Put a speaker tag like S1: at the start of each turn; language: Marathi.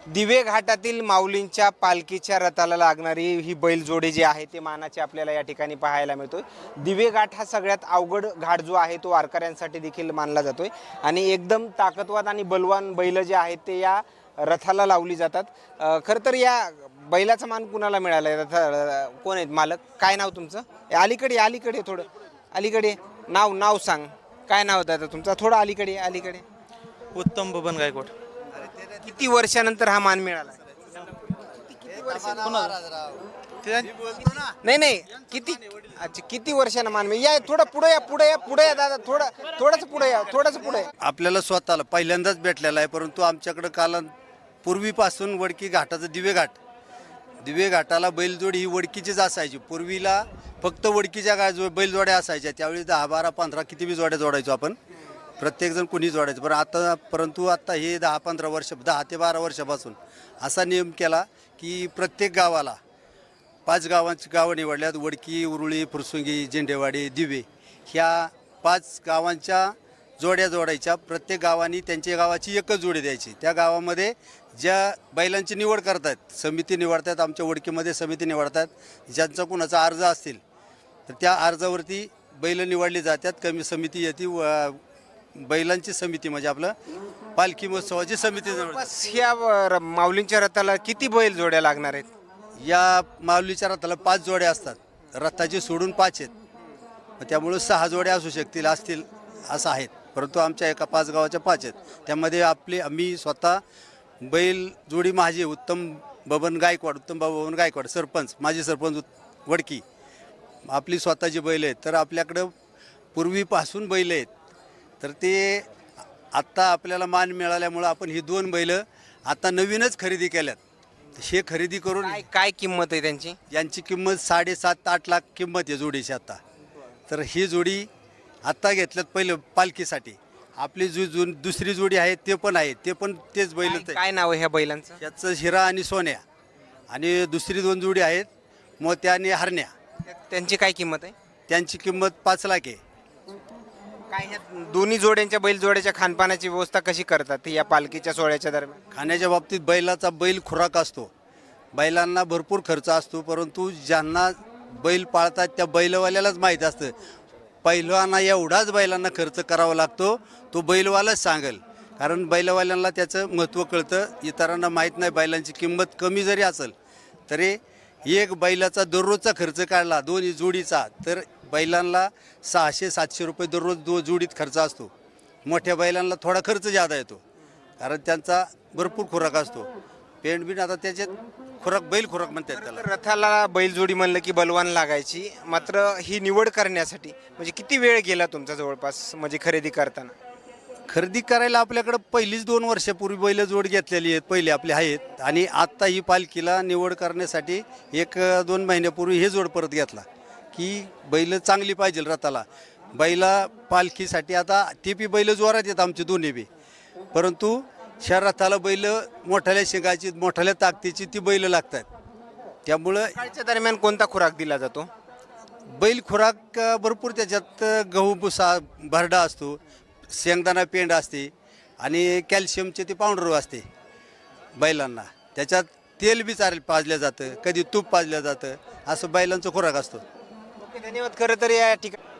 S1: दिवे घाटातील माऊलींच्या पालखीच्या रथाला लागणारी ही बैलजोडी जी आहे ते मानाची आपल्याला या ठिकाणी पाहायला मिळतोय। दिवे घाट हा सगळ्यात अवघड घाट जो आहे तो वारकऱ्यांसाठी देखील मानला जातोय आणि एकदम ताकदवान आणि बलवान बैल जे आहेत ते या रथाला लावली जातात। खरं तर या बैलाचा मान कुणाला मिळाला आहे? कोण आहेत मालक? काय नाव तुमचं? अलीकडे थोडं अलीकडे नाव सांग। काय नाव होतं तुमचं? थोडं अलीकडे।
S2: उत्तम बबन गायकवाड.
S1: किती वर्षानंतर हा मान मिळाला? नाही किती अच्छा किती वर्षानं मान मिळाला? या थोडं पुढे या दादा, थोडंच पुढे या।
S3: आपल्याला स्वतःला पहिल्यांदाच भेटलेला आहे, परंतु आमच्याकडं काल पूर्वीपासून वडकी घाटाचं दिवे घाटाला बैलजोडी ही वडकीचीच असायची। पूर्वीला फक्त वडकीच्या बैलजोड्या असायच्या, त्यावेळी 10, 12, 15 किती बी जोड्या जोडायचो आपण, प्रत्येकजण कुणी जोडायचं। परंतु आता हे 10-15 वर्ष 10 ते 12 वर्षापासून असा नियम केला की प्रत्येक गावाला 5 गावं निवडल्यात। वडकी, उरुळी, फुरसुंगी, झेंडेवाडी, दिवे ह्या 5 गावांच्या जोड्या जोडायच्या। प्रत्येक गावांनी त्यांच्या गावाची एकच जोडी द्यायची। त्या गावामध्ये ज्या बैलांची निवड करतात, समिती निवडतात, आमच्या वडकीमध्ये समिती निवडतात। ज्यांचा कुणाचा अर्ज असतील तर त्या अर्जावरती बैल निवडली जातात। कमी समिती येते, बैलांची समिती म्हणजे आपलं पालखी महोत्सवाची समिती।
S1: बस या माऊलींच्या रथाला किती बैल जोड्या लागणार आहेत?
S3: या माऊलीच्या रथाला 5 जोड्या असतात, रथाचे सोडून 5 आहेत, त्यामुळे 6 जोड्या असतील असं आहेत। परंतु आमच्या एका 5 गावाच्या 5 आहेत। त्यामध्ये आम्ही स्वतः बैल जोडी माझी उत्तम बबन गायकवाड सरपंच, माजी सरपंच वडकी, आपली स्वतःची बैल आहेत। तर आपल्याकडं पूर्वीपासून बैल आहेत, तर ते आत्ता आपल्याला मान मिळाल्यामुळं आपण ही 2 बैल आता नवीनच खरेदी केल्यात। हे खरेदी करून
S1: काय किंमत आहे त्यांची?
S3: यांची किंमत 7.5-8 लाख किंमत आहे जोडीची आता। तर ही जोडी आत्ता घेतल्यात पहिलं पालखीसाठी। आपली दुसरी जोडी आहे ते पण तेच बैल आहेत।
S1: काय नाव आहे ह्या बैलांचं?
S3: याचं हिरा आणि सोन्या, आणि दुसरी 2 जोडी आहेत मोत्या आणि हरण्या।
S1: त्यांची काय किंमत आहे?
S3: त्यांची किंमत 5 लाख आहे।
S1: काय ह्या दोन्ही जोड्यांच्या बैलजोड्याच्या खानपानाची व्यवस्था कशी करतात या पालखीच्या सोहळ्याच्या दरम्यान?
S3: खाण्याच्या बाबतीत बैल खुराक असतो, बैलांना भरपूर खर्च असतो, परंतु ज्यांना बैल पाळतात त्या बैलवाल्यालाच माहीत असतं। पहिलवाना एवढाच बैलांना खर्च करावा लागतो, तो बैलवालाच सांगेल, कारण बैलवाल्यांना त्याचं महत्त्व कळतं, इतरांना माहीत नाही। बैलांची किंमत कमी जरी असेल तरी एक बैलाचा दररोजचा खर्च काढला 2 जोडीचा तर बैलांना 600-700 रुपये दररोज जोडीत खर्च असतो। मोठ्या बैलांना थोडा खर्च जादा येतो, कारण त्यांचा भरपूर खुराक असतो। पेंड आता त्याच्यात बैल खुराक म्हणतात त्याला।
S1: रथाला बैलजोडी म्हणलं की बलवान लागायची, मात्र ही निवड करण्यासाठी म्हणजे किती वेळ गेला तुमचा जवळपास, म्हणजे खरेदी करताना?
S3: खरेदी करायला आपल्याकडं पहिलीच 2 वर्षापूर्वी बैल जोड घेतलेली आहेत, पहिले आपले आहेत, आणि आत्ता ही पालखीला निवड करण्यासाठी 1-2 महिन्यापूर्वी हे जोड परत घेतला की बैल चांगली पाहिजे रथाला। बैला पालखीसाठी आता ते बी बैल जोरात येत आमचे दोन्ही बी, परंतु ह्या रथाला बैल मोठ्याल्या शिंगाची, मोठ्याल्या ताकदीची ती बैल लागतात। त्यामुळं
S1: सकाळच्या दरम्यान कोणता खुराक दिला जातो?
S3: बैल खुराक भरपूर, त्याच्यात गहू भुसा भरडा असतो, शेंगदाणा पेंड असते, आणि कॅल्शियमचे ते पावडर असते बैलांना। त्याच्यात तेल बी पाजलं जातं, कधी तूप पाजलं जातं, असं बैलांचं खुराक असतो।
S1: ओके, धन्यवाद। खरं तर या ठिकाणी